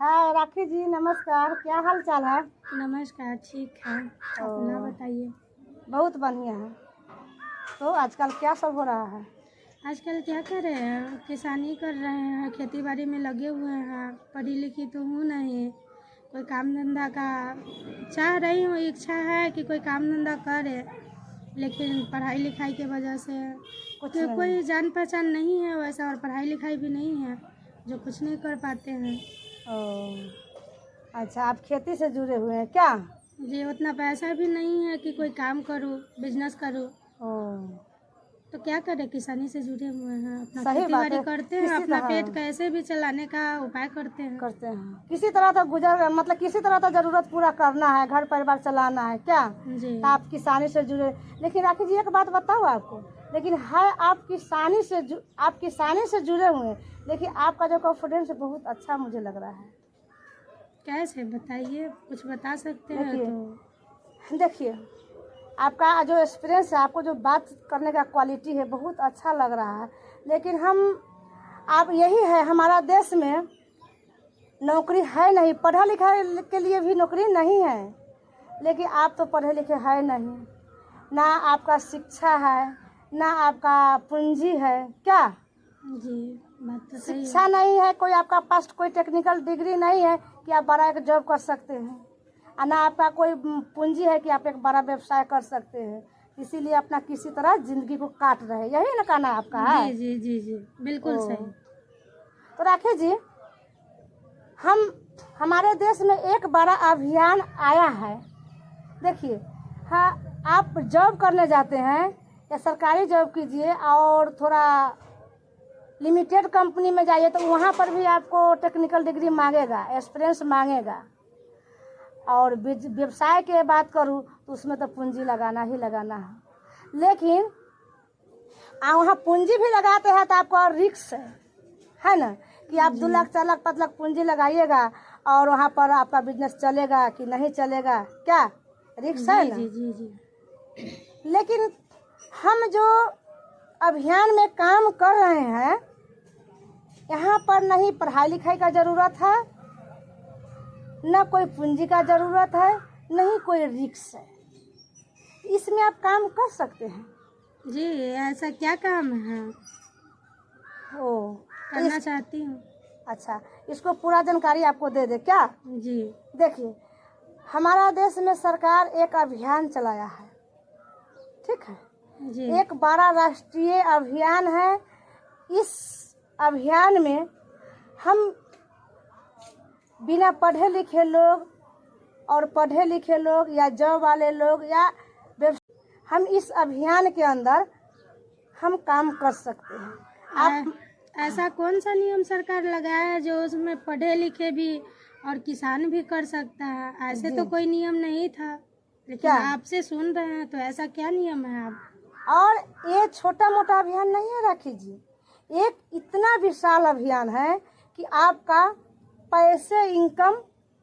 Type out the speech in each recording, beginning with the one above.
हाय राखी जी, नमस्कार। क्या हाल चाल है? नमस्कार, ठीक है। अपना बताइए। बहुत बढ़िया है। तो आजकल क्या सब हो रहा है? आजकल क्या कर रहे हैं? किसानी कर रहे हैं, खेती बाड़ी में लगे हुए हैं। पढ़ी लिखी तो हूँ नहीं, कोई काम धंधा का चाह रही हूँ, इच्छा है कि कोई काम धंधा करे, लेकिन पढ़ाई लिखाई के वजह से कोई जान पहचान नहीं है वैसा, और पढ़ाई लिखाई भी नहीं है जो कुछ नहीं कर पाते हैं। अच्छा, आप खेती से जुड़े हुए हैं क्या? जी, उतना पैसा भी नहीं है कि कोई काम करूँ, बिजनेस करूँ। तो क्या करें, किसानी से जुड़े हुए हैं, अपना खेती बाड़ी करते हैं, अपना पेट कैसे भी चलाने का उपाय करते हैं। किसी तरह तो मतलब किसी तरह तो जरूरत पूरा करना है, घर परिवार चलाना है क्या? जी। तो आप किसानी से जुड़े। लेकिन राखी जी, एक बात बताओ आपको, लेकिन है आप किसानी से जुड़े हुए हैं, लेकिन आपका जो कॉन्फिडेंस बहुत अच्छा मुझे लग रहा है। कैसे बताइए, कुछ बता सकते हैं? तो देखिए, आपका जो एक्सपीरियंस है, आपको जो बात करने का क्वालिटी है, बहुत अच्छा लग रहा है। लेकिन आप यही है, हमारा देश में नौकरी है नहीं, पढ़ा लिखा के लिए भी नौकरी नहीं है। लेकिन आप तो पढ़े लिखे है नहीं, ना आपका शिक्षा है, ना आपका पूंजी है क्या? जी, बात तो सही है। शिक्षा नहीं है, कोई आपका पास कोई टेक्निकल डिग्री नहीं है कि आप बड़ा एक जॉब कर सकते हैं, और ना आपका कोई पूंजी है कि आप एक बड़ा व्यवसाय कर सकते हैं। इसीलिए अपना किसी तरह जिंदगी को काट रहे हैं, यही ना कहना आपका है? जी जी जी जी, बिल्कुल सही। तो राखी जी, हमारे देश में एक बड़ा अभियान आया है। देखिए, हाँ, आप जॉब करने जाते हैं या सरकारी जॉब कीजिए और थोड़ा लिमिटेड कंपनी में जाइए, तो वहाँ पर भी आपको टेक्निकल डिग्री मांगेगा, एक्सपीरियंस मांगेगा। और व्यवसाय की बात करूँ तो उसमें तो पूंजी लगाना ही लगाना है। लेकिन वहाँ पूंजी भी लगाते हैं तो आपको और रिस्क है ना, कि आप 2 लाख 4 लाख 5 लाख पूंजी लगाइएगा और वहाँ पर आपका बिजनेस चलेगा कि नहीं चलेगा क्या? रिस्क है ना। जी जी जी। लेकिन हम जो अभियान में काम कर रहे हैं, यहाँ पर नहीं पढ़ाई लिखाई का जरूरत है, न कोई पूंजी का जरूरत है, नहीं कोई रिस्क है। इसमें आप काम कर सकते हैं। जी, ऐसा क्या काम है? करना चाहती हूँ। अच्छा, इसको पूरा जानकारी आपको दे दे क्या? जी। देखिए, हमारा देश में सरकार एक अभियान चलाया है, ठीक है जी। एक बड़ा राष्ट्रीय अभियान है। इस अभियान में हम बिना पढ़े लिखे लोग और पढ़े लिखे लोग या जॉब वाले लोग या हम इस अभियान के अंदर हम काम कर सकते हैं। आप ऐसा कौन सा नियम सरकार लगाया है जो उसमें पढ़े लिखे भी और किसान भी कर सकता है? ऐसे तो कोई नियम नहीं था, लेकिन आपसे सुन रहे हैं, तो ऐसा क्या नियम है आप? और ये छोटा मोटा अभियान नहीं है राखी जी, एक इतना विशाल अभियान है कि आपका पैसे इनकम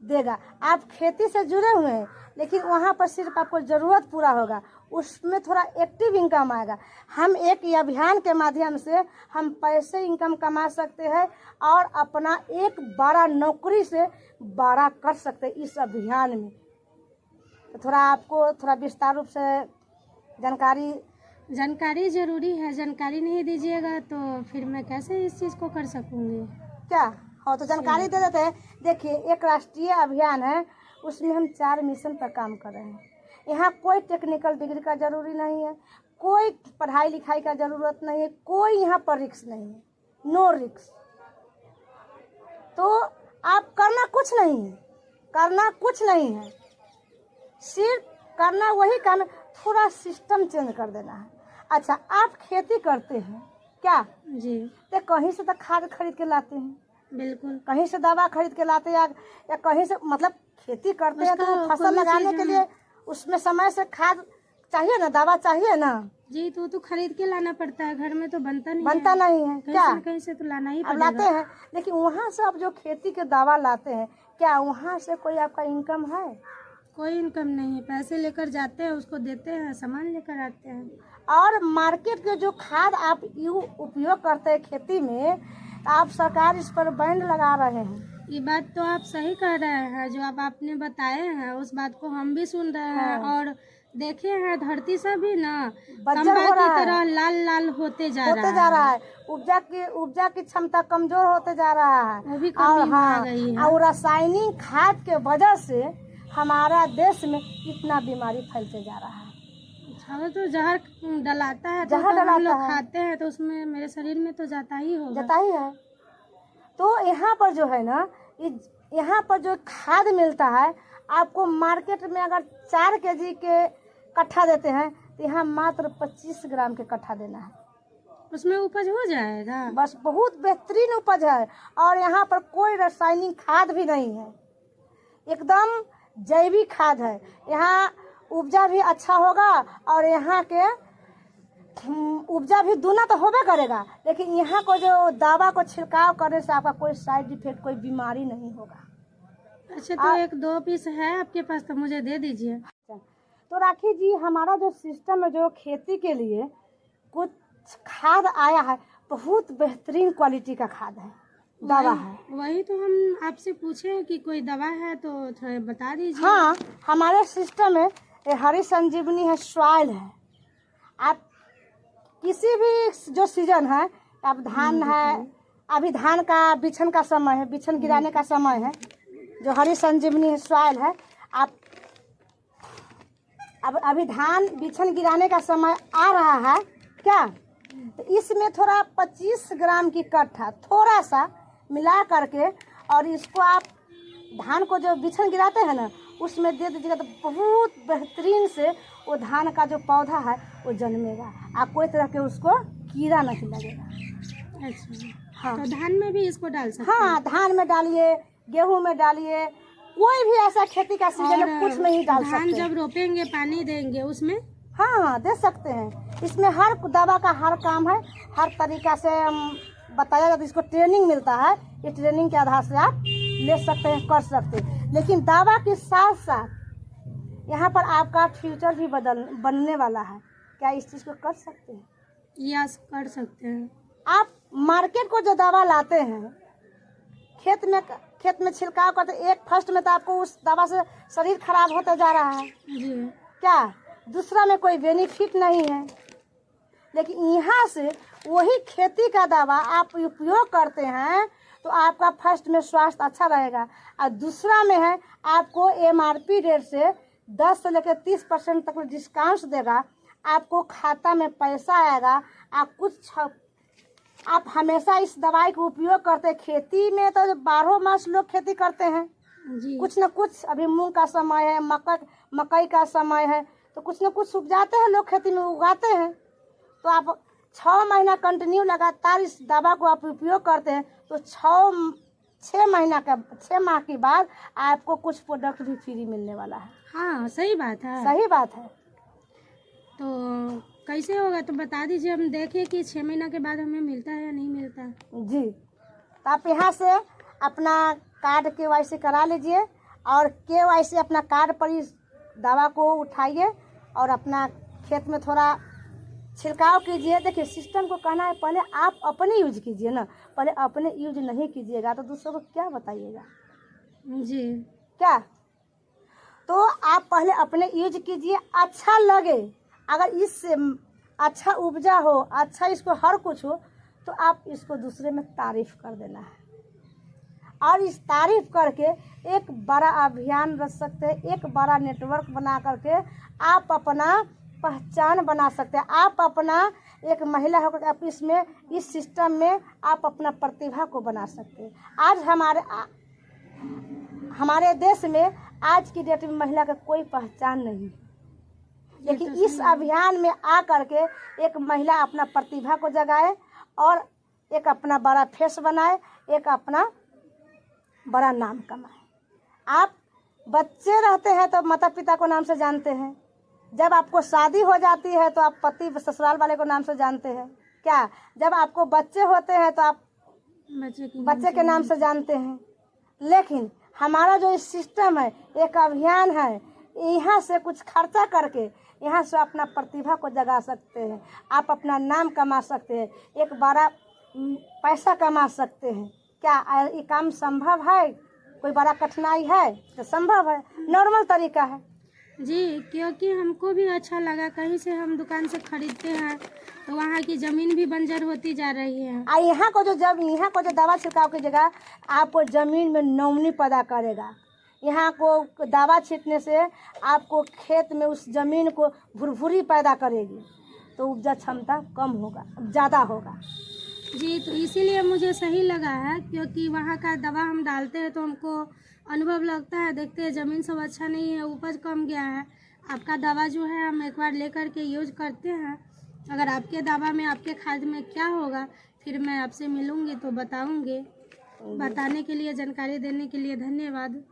देगा। आप खेती से जुड़े हुए हैं, लेकिन वहाँ पर सिर्फ आपको ज़रूरत पूरा होगा, उसमें थोड़ा एक्टिव इनकम आएगा। हम एक अभियान के माध्यम से हम पैसे इनकम कमा सकते हैं और अपना एक बड़ा नौकरी से बड़ा कर सकते हैं इस अभियान में। तो थोड़ा आपको थोड़ा विस्तार रूप से जानकारी जरूरी है। जानकारी नहीं दीजिएगा तो फिर मैं कैसे इस चीज़ को कर सकूँगी क्या? हाँ, तो जानकारी दे देते हैं। देखिए, एक राष्ट्रीय अभियान है, उसमें हम 4 मिशन पर काम कर रहे हैं। यहाँ कोई टेक्निकल डिग्री का जरूरी नहीं है, कोई पढ़ाई लिखाई का जरूरत नहीं है, कोई यहाँ पर रिस्क नहीं है, नो रिस्क। तो आप करना कुछ नहीं है, सिर्फ करना वही काम है, थोड़ा सिस्टम चेंज कर देना है। अच्छा, आप खेती करते हैं क्या? जी। तो कहीं से तो खाद खरीद के लाते हैं, बिल्कुल। कहीं से दवा खरीद के लाते हैं या कहीं से, मतलब खेती करते हैं तो फसल लगाने के लिए उसमें समय से खाद चाहिए ना, दवा चाहिए ना। जी, तो खरीद के लाना पड़ता है, घर में तो बनता नहीं है क्या? कहीं से तो लाना ही पड़ेगा। लाते हैं, लेकिन वहाँ से आप जो खेती के दवा लाते हैं, क्या वहाँ से कोई आपका इनकम है? कोई इनकम नहीं है। पैसे लेकर जाते हैं, उसको देते हैं, सामान लेकर आते हैं। और मार्केट के जो खाद आप उपयोग करते हैं खेती में, आप सरकार इस पर बैन लगा रहे हैं ये बात तो आप सही कह रहे हैं, जो अब आपने बताए हैं उस बात को हम भी सुन रहे हैं। और देखे हैं धरती से भी ना बंजर तंबा हो रहा की है, तरह लाल लाल होते जा रहा है। उपजा की क्षमता कमजोर होते जा रहा है। वो भी और कमी आ गई है। और रासायनिक खाद के वजह से हमारा देश में इतना बीमारी फैलते जा रहा है। हमें तो जहर डलाता है, जहर तो हम डलाता लोग है। खाते हैं तो उसमें मेरे शरीर में तो जाता ही होगा। जाता ही है। तो यहाँ पर जो है ना, यहाँ पर जो खाद मिलता है आपको मार्केट में, अगर 4 kg के कट्ठा देते हैं तो यहाँ मात्र 25 ग्राम के कट्ठा देना है। उसमें उपज हो जाएगा। बस बहुत बेहतरीन उपज है। और यहाँ पर कोई रासायनिक खाद भी नहीं है, एकदम जैविक खाद है। यहाँ उपजा भी अच्छा होगा और यहाँ के उपजा भी दूना तो होबे करेगा, लेकिन यहाँ को जो दवा को छिड़काव करने से आपका कोई साइड इफेक्ट, कोई बीमारी नहीं होगा। अच्छा, तो 1-2 पीस है आपके पास तो मुझे दे दीजिए। तो राखी जी, हमारा जो सिस्टम है, जो खेती के लिए कुछ खाद आया है, बहुत बेहतरीन क्वालिटी का खाद है, दवा है। वही तो हम आपसे पूछे कि कोई दवा है तो थोड़ा बता दीजिए। हाँ, हमारे सिस्टम में ये हरी संजीवनी है, सॉइल है। आप किसी भी जो सीजन है, अब धान है, अभी धान का बिछन का समय है, बिछन गिराने का समय है, जो हरी संजीवनी है सॉइल है। आप अब अभी धान बिछन गिराने का समय आ रहा है क्या, तो इसमें थोड़ा 25 ग्राम की कट्ठा थोड़ा सा मिला करके, और इसको आप धान को जो बिछन गिराते हैं ना उसमें दे दीजिएगा, तो बहुत बेहतरीन से वो धान का जो पौधा है वो जन्मेगा। आप कोई तरह के उसको कीड़ा नहीं लगेगा। अच्छा, हाँ, तो धान में भी इसको डाल सकते हैं? हाँ, धान में डालिए, गेहूं में डालिए, कोई भी ऐसा खेती का सीजन है कुछ में ही डाल सकते हैं। धान जब रोपेंगे पानी देंगे उसमें? हाँ, दे सकते हैं। इसमें हर दवा का हर काम है, हर तरीका से बताया जाता है। इसको ट्रेनिंग मिलता है, ये ट्रेनिंग के आधार से आप ले सकते हैं, कर सकते हैं। लेकिन दवा के साथ साथ यहाँ पर आपका फ्यूचर भी बनने वाला है। क्या इस चीज़ को कर सकते हैं? यस, कर सकते हैं। आप मार्केट को जो दवा लाते हैं, खेत में छिड़काव करते, एक फर्स्ट में तो आपको उस दवा से शरीर खराब होता जा रहा है जी। क्या, दूसरा में कोई बेनिफिट नहीं है। लेकिन यहाँ से वही खेती का दवा आप उपयोग करते हैं तो आपका फर्स्ट में स्वास्थ्य अच्छा रहेगा, और दूसरा में है आपको MRP रेट से 10 से लेकर 30% तक डिस्काउंट देगा। आपको खाता में पैसा आएगा। आप हमेशा इस दवाई का उपयोग करते हैं। खेती में तो 12 मास लोग खेती करते हैं जी। कुछ न कुछ। अभी मूंग का समय है, मकई का समय है, तो कुछ न कुछ उपजाते हैं लोग, खेती में उगाते हैं। तो आप 6 महीना कंटिन्यू लगातार इस दवा को आप उपयोग करते हैं तो 6 माह के बाद आपको कुछ प्रोडक्ट भी फ्री मिलने वाला है। हाँ, सही बात है। सही बात है। तो कैसे होगा तो बता दीजिए, हम देखें कि 6 महीना के बाद हमें मिलता है या नहीं मिलता। जी, तो आप यहाँ से अपना कार्ड KYC करा लीजिए, और KYC अपना कार्ड पर इस दवा को उठाइए और अपना खेत में थोड़ा छिड़काव कीजिए। देखिए, सिस्टम को कहना है पहले आप अपने यूज कीजिए ना, पहले अपने यूज नहीं कीजिएगा तो दूसरों को क्या बताइएगा जी। क्या। तो आप पहले अपने यूज कीजिए, अच्छा लगे, अगर इससे अच्छा उपजा हो, अच्छा इसको हर कुछ हो, तो आप इसको दूसरे में तारीफ कर देना है, और इस तारीफ करके एक बड़ा अभियान रच सकते हैं, एक बड़ा नेटवर्क बना करके आप अपना पहचान बना सकते हैं। आप अपना एक महिला होकर आप इसमें, इस सिस्टम में आप अपना प्रतिभा को बना सकते हैं। आज हमारे देश में आज की डेट में महिला का कोई पहचान नहीं, लेकिन इस अभियान में आ करके एक महिला अपना प्रतिभा को जगाए और एक अपना बड़ा फेस बनाए, एक अपना बड़ा नाम कमाए। आप बच्चे रहते हैं तो माता पिता को नाम से जानते हैं, जब आपको शादी हो जाती है तो आप पति ससुराल वाले को नाम से जानते हैं क्या, जब आपको बच्चे होते हैं तो आप बच्चे के नाम से जानते हैं। लेकिन हमारा जो इस सिस्टम है, एक अभियान है, यहाँ से कुछ खर्चा करके यहाँ से अपना प्रतिभा को जगा सकते हैं, आप अपना नाम कमा सकते हैं, एक बड़ा पैसा कमा सकते हैं। क्या ये काम संभव है? कोई बड़ा कठिनाई है तो संभव है, नॉर्मल तरीका है जी। क्योंकि हमको भी अच्छा लगा, कहीं से हम दुकान से खरीदते हैं तो वहाँ की ज़मीन भी बंजर होती जा रही है। यहाँ को जो दवा छिड़काव की जगह आपको ज़मीन में नमूनी पैदा करेगा। यहाँ को दवा छींटने से आपको खेत में उस ज़मीन को भुरभुरी पैदा करेगी, तो उपजा क्षमता कम होगा, ज़्यादा होगा। जी, तो इसीलिए मुझे सही लगा है, क्योंकि वहाँ का दवा हम डालते हैं तो हमको अनुभव लगता है, देखते हैं ज़मीन सब अच्छा नहीं है, उपज कम गया है। आपका दवा जो है हम एक बार लेकर के यूज करते हैं, अगर आपके दवा में, आपके खाद में क्या होगा फिर मैं आपसे मिलूँगी तो बताऊँगी। बताने के लिए, जानकारी देने के लिए धन्यवाद।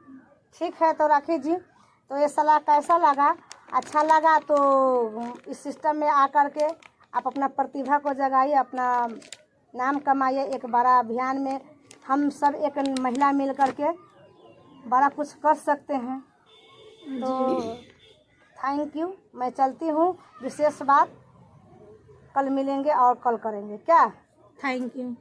ठीक है, तो राखी जी, तो ये सलाह कैसा लगा? अच्छा लगा तो इस सिस्टम में आकर के आप अपना प्रतिभा को जगाइए, अपना नाम कमाइए। एक बड़ा अभियान में हम सब एक महिला मिल कर के बड़ा कुछ कर सकते हैं। तो थैंक यू, मैं चलती हूँ। विशेष बात कल मिलेंगे और कल करेंगे क्या? Thank you.